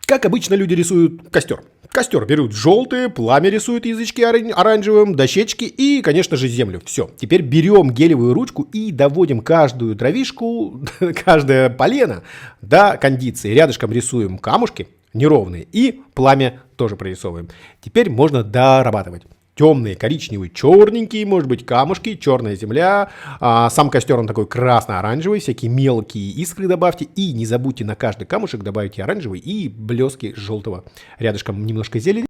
Как обычно люди рисуют костер. Костер берут желтые, пламя рисуют язычки оранжевым, дощечки и, конечно же, землю. Все. Теперь берем гелевую ручку и доводим каждую дровишку, каждое полено до кондиции. Рядышком рисуем камушки неровные и пламя тоже прорисовываем. Теперь можно дорабатывать. Темные, коричневые, черненькие, может быть, камушки, черная земля. Сам костер, он такой красно-оранжевый, всякие мелкие искры добавьте. И не забудьте на каждый камушек добавить и оранжевый, и блески желтого. Рядышком немножко зелени.